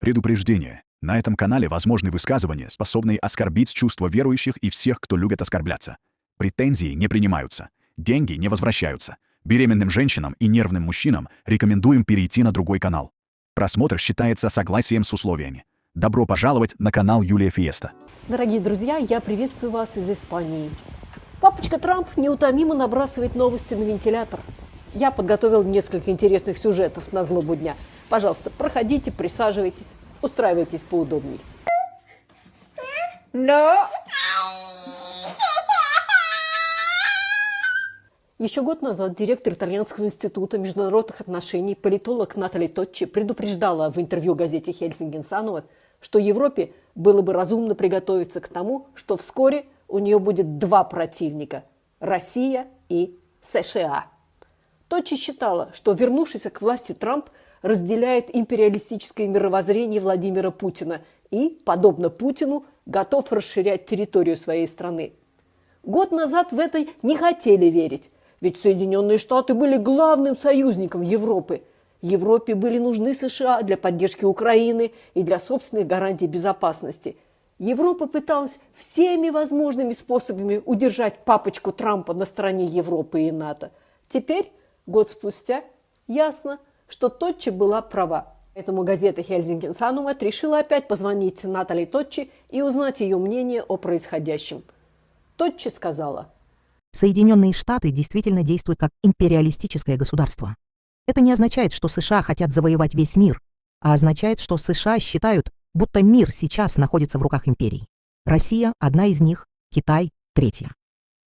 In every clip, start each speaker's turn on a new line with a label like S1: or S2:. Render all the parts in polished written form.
S1: Предупреждение. На этом канале возможны высказывания, способные оскорбить чувства верующих и всех, кто любит оскорбляться. Претензии не принимаются. Деньги не возвращаются. Беременным женщинам и нервным мужчинам рекомендуем перейти на другой канал. Просмотр считается согласием с условиями. Добро пожаловать на канал Юлия Фиеста.
S2: Дорогие друзья, я приветствую вас из Испании. Папочка Трамп неутомимо набрасывает новости на вентилятор. Я подготовил несколько интересных сюжетов на злобу дня. Пожалуйста, проходите, присаживайтесь, устраивайтесь поудобней.
S3: Но...
S2: Еще год назад директор Итальянского института международных отношений, политолог Натали Точчи предупреждала в интервью газете «Хельсинген Сануот», что Европе было бы разумно приготовиться к тому, что вскоре у нее будет два противника – Россия и США. Точчи считала, что вернувшийся к власти Трамп разделяет империалистическое мировоззрение Владимира Путина и, подобно Путину, готов расширять территорию своей страны. Год назад в это не хотели верить, ведь Соединенные Штаты были главным союзником Европы. Европе были нужны США для поддержки Украины и для собственной гарантии безопасности. Европа пыталась всеми возможными способами удержать папочку Трампа на стороне Европы и НАТО. Теперь, год спустя, ясно, что Точчи была права. Поэтому газета «Хельсинген Сануот» решила опять позвонить Натали Точчи и узнать ее мнение о происходящем. Точчи сказала:
S4: Соединенные Штаты действительно действуют как империалистическое государство. Это не означает, что США хотят завоевать весь мир, а означает, что США считают, будто мир сейчас находится в руках империй. Россия – одна из них, Китай – третья.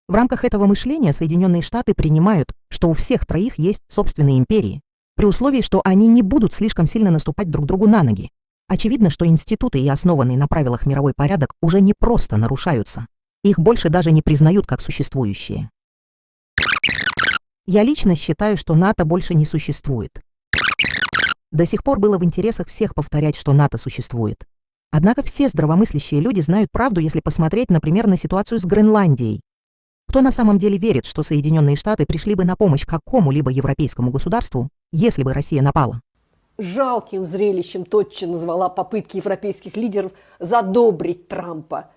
S4: В рамках этого мышления Соединенные Штаты принимают, что у всех троих есть собственные империи, при условии, что они не будут слишком сильно наступать друг другу на ноги. Очевидно, что институты и основанные на правилах мировой порядок уже не просто нарушаются. Их больше даже не признают как существующие. Я лично считаю, что НАТО больше не существует. До сих пор было в интересах всех повторять, что НАТО существует. Однако все здравомыслящие люди знают правду, если посмотреть, например, на ситуацию с Гренландией. Кто на самом деле верит, что Соединенные Штаты пришли бы на помощь какому-либо европейскому государству, если бы Россия напала?
S2: Жалким зрелищем Точчи назвала попытки европейских лидеров задобрить Трампа.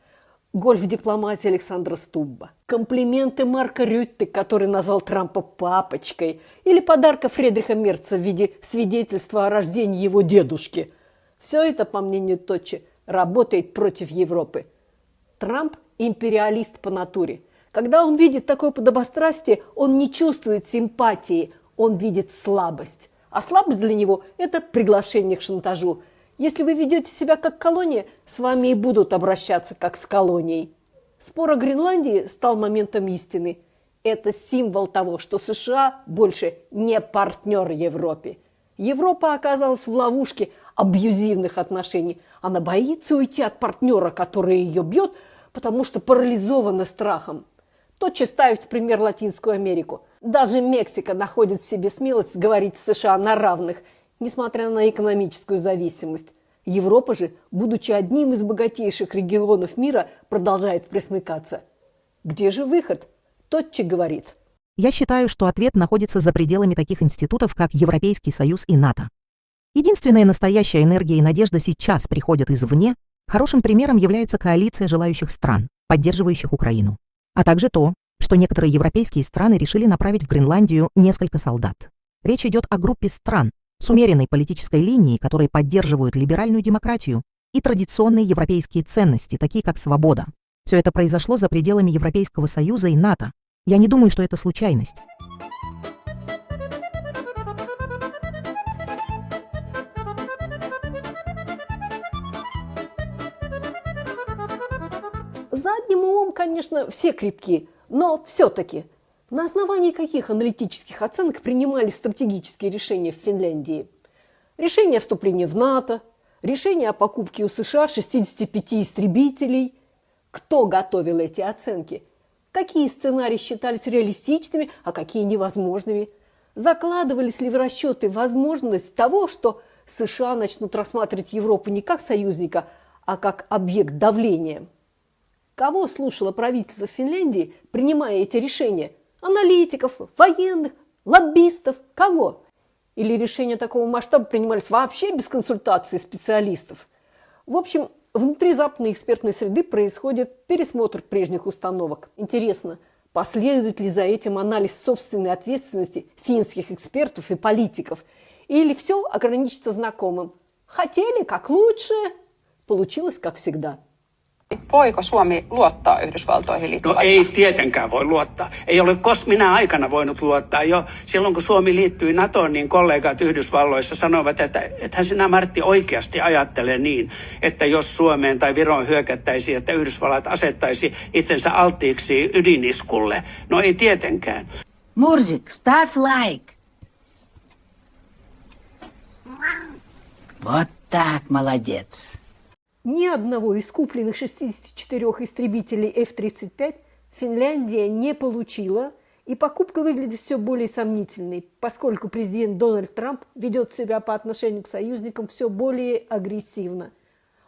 S2: Гольф дипломатии Александра Стубба, комплименты Марка Рютте, который назвал Трампа папочкой, или подарка Фридриха Мерца в виде свидетельства о рождении его дедушки. Все это, по мнению Точчи, работает против Европы. Трамп – империалист по натуре. Когда он видит такое подобострастие, он не чувствует симпатии, он видит слабость. А слабость для него – это приглашение к шантажу. Если вы ведете себя как колония, с вами и будут обращаться как с колонией. Спор о Гренландии стал моментом истины. Это символ того, что США больше не партнер Европе. Европа оказалась в ловушке абьюзивных отношений. Она боится уйти от партнера, который ее бьет, потому что парализована страхом. Точчи ставит в пример Латинскую Америку. Даже Мексика находит в себе смелость говорить с США на равных, несмотря на экономическую зависимость. Европа же, будучи одним из богатейших регионов мира, продолжает пресмыкаться. Где же выход? Точчи говорит:
S4: Я считаю, что ответ находится за пределами таких институтов, как Европейский Союз и НАТО. Единственная настоящая энергия и надежда сейчас приходят извне. Хорошим примером является коалиция желающих стран, поддерживающих Украину. А также то, что некоторые европейские страны решили направить в Гренландию несколько солдат. Речь идет о группе стран с умеренной политической линией, которые поддерживают либеральную демократию и традиционные европейские ценности, такие как свобода. Все это произошло за пределами Европейского Союза и НАТО. Я не думаю, что это случайность.
S2: Задним умом, конечно, все крепки, но все-таки на основании каких аналитических оценок принимали стратегические решения в Финляндии? Решение о вступлении в НАТО, решение о покупке у США 65 истребителей. Кто готовил эти оценки? Какие сценарии считались реалистичными, а какие невозможными? Закладывались ли в расчеты возможность того, что США начнут рассматривать Европу не как союзника, а как объект давления? Кого слушало правительство Финляндии, принимая эти решения? Аналитиков, военных, лоббистов, кого? Или решения такого масштаба принимались вообще без консультации специалистов? В общем, внутри западной экспертной среды происходит пересмотр прежних установок. Интересно, последует ли за этим анализ собственной ответственности финских экспертов и политиков? Или все ограничится знакомым? Хотели как лучше, получилось как всегда.
S3: Voiko Suomi luottaa Yhdysvaltoihin
S5: No
S3: liittovaltioon?
S5: ei tietenkään voi luottaa. Ei ole minä aikana voinut luottaa. Jo silloin kun Suomi liittyi NATOon, niin kollegat Yhdysvalloissa sanoivat, että ethän sinä Martti oikeasti ajattele niin, että jos Suomeen tai Viroon hyökättäisiin, että Yhdysvallat asettaisi itsensä alttiiksi ydiniskulle. No ei tietenkään.
S6: Мурзик, ставь лайк. Вот так, молодец.
S2: Ни одного из купленных 64 истребителей F-35 Финляндия не получила, и покупка выглядит все более сомнительной, поскольку президент Дональд Трамп ведет себя по отношению к союзникам все более агрессивно.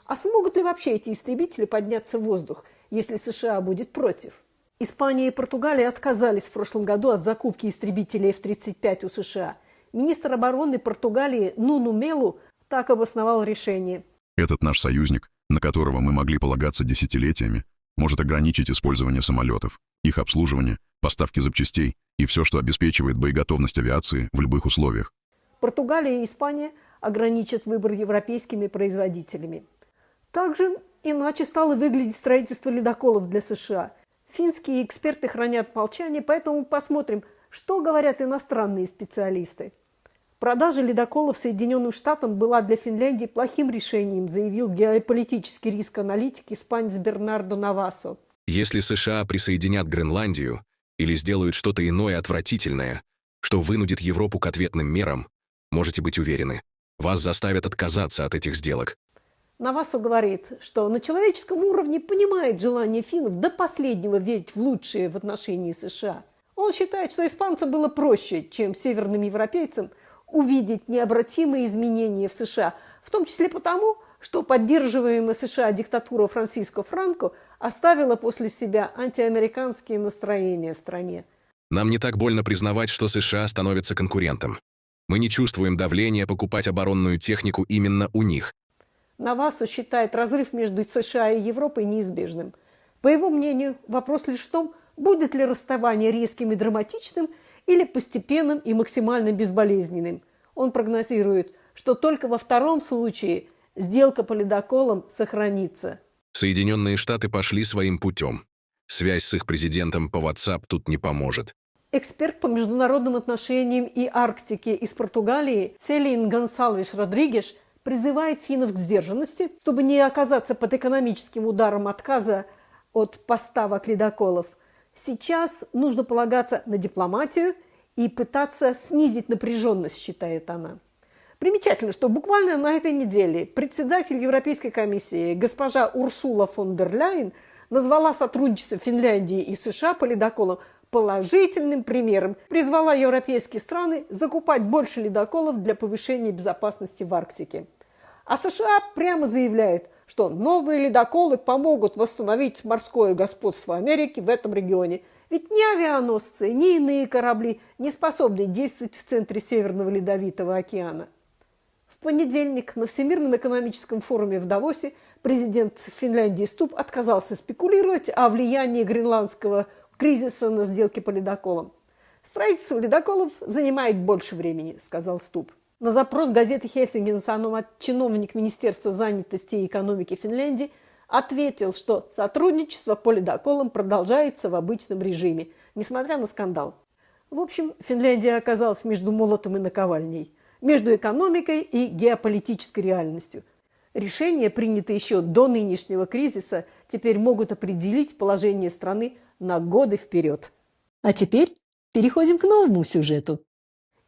S2: А смогут ли вообще эти истребители подняться в воздух, если США будет против? Испания и Португалия отказались в прошлом году от закупки истребителей F-35 у США. Министр обороны Португалии Нуну Мелу так обосновал решение.
S7: Этот наш союзник, на которого мы могли полагаться десятилетиями, может ограничить использование самолетов, их обслуживание, поставки запчастей и все, что обеспечивает боеготовность авиации в любых условиях.
S2: Португалия и Испания ограничат выбор европейскими производителями. Также иначе стало выглядеть строительство ледоколов для США. Финские эксперты хранят молчание, поэтому посмотрим, что говорят иностранные специалисты. Продажа ледоколов Соединенным Штатам была для Финляндии плохим решением, заявил геополитический риск-аналитик испанец Бернардо Навасо.
S8: Если США присоединят Гренландию или сделают что-то иное отвратительное, что вынудит Европу к ответным мерам, можете быть уверены, вас заставят отказаться от этих сделок.
S2: Навасо говорит, что на человеческом уровне понимает желание финнов до последнего верить в лучшее в отношении США. Он считает, что испанцам было проще, чем северным европейцам, увидеть необратимые изменения в США, в том числе потому, что поддерживаемая США диктатура Франсиско Франко оставила после себя антиамериканские настроения в стране.
S8: Нам не так больно признавать, что США становятся конкурентом. Мы не чувствуем давления покупать оборонную технику именно у них.
S2: Навасо считает разрыв между США и Европой неизбежным. По его мнению, вопрос лишь в том, будет ли расставание резким и драматичным или постепенным и максимально безболезненным. Он прогнозирует, что только во втором случае сделка по ледоколам сохранится.
S8: Соединенные Штаты пошли своим путем. Связь с их президентом по WhatsApp тут не поможет.
S2: Эксперт по международным отношениям и Арктике из Португалии Селин Гонсалвеш Родригеш призывает финнов к сдержанности, чтобы не оказаться под экономическим ударом отказа от поставок ледоколов. Сейчас нужно полагаться на дипломатию и пытаться снизить напряженность, считает она. Примечательно, что буквально на этой неделе председатель Европейской комиссии госпожа Урсула фон дер Ляйен назвала сотрудничество Финляндии и США по ледоколам положительным примером, призвала европейские страны закупать больше ледоколов для повышения безопасности в Арктике. А США прямо заявляют, что новые ледоколы помогут восстановить морское господство Америки в этом регионе. Ведь ни авианосцы, ни иные корабли не способны действовать в центре Северного Ледовитого океана. В понедельник на Всемирном экономическом форуме в Давосе президент Финляндии Стуб отказался спекулировать о влиянии гренландского кризиса на сделки по ледоколам. «Строительство ледоколов занимает больше времени», – сказал Стуб. На запрос газеты «Хельсингин Саномат» чиновник Министерства занятости и экономики Финляндии ответил, что сотрудничество по ледоколам продолжается в обычном режиме, несмотря на скандал. В общем, Финляндия оказалась между молотом и наковальней, между экономикой и геополитической реальностью. Решения, принятые еще до нынешнего кризиса, теперь могут определить положение страны на годы вперед. А теперь переходим к новому сюжету.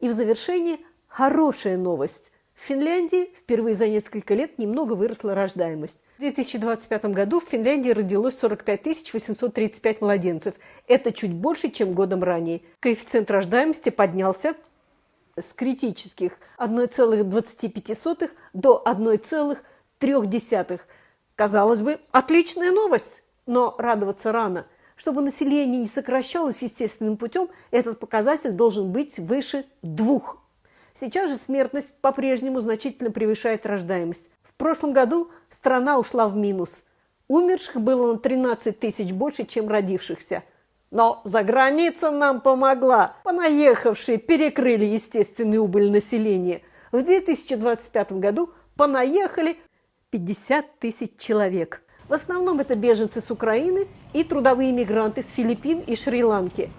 S2: И в завершение хорошая новость. В Финляндии впервые за несколько лет немного выросла рождаемость. В 2025 году в Финляндии родилось 45 835 младенцев. Это чуть больше, чем годом ранее. Коэффициент рождаемости поднялся с критических 1,25 до 1,3. Казалось бы, отличная новость, но радоваться рано. Чтобы население не сокращалось естественным путем, этот показатель должен быть выше 2. Сейчас же смертность по-прежнему значительно превышает рождаемость. В прошлом году страна ушла в минус. Умерших было на 13 тысяч больше, чем родившихся. Но заграница нам помогла. Понаехавшие перекрыли естественный убыль населения. В 2025 году понаехали 50 тысяч человек. В основном это беженцы с Украины и трудовые мигранты с Филиппин и Шри-Ланки.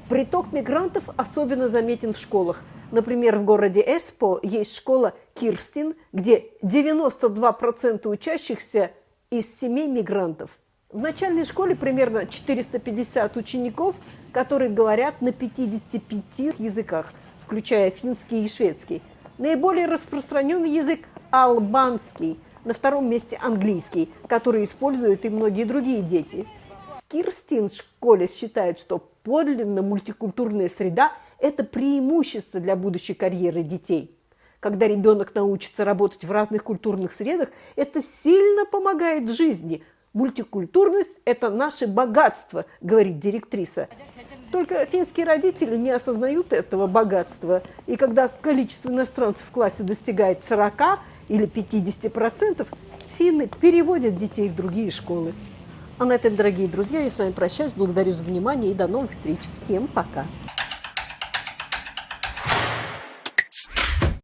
S2: Приток мигрантов особенно заметен в школах. Например, в городе Эспо есть школа Кирстин, где 92% учащихся из семей мигрантов. В начальной школе примерно 450 учеников, которые говорят на 55 языках, включая финский и шведский. Наиболее распространенный язык – албанский, на втором месте английский, который используют и многие другие дети. В Кирстин школе считают, что подлинно мультикультурная среда – это преимущество для будущей карьеры детей. Когда ребенок научится работать в разных культурных средах, это сильно помогает в жизни. Мультикультурность – это наше богатство, говорит директриса. Только финские родители не осознают этого богатства. И когда количество иностранцев в классе достигает 40 или 50%, финны переводят детей в другие школы. А на этом, дорогие друзья, я с вами прощаюсь, благодарю за внимание и до новых встреч. Всем пока!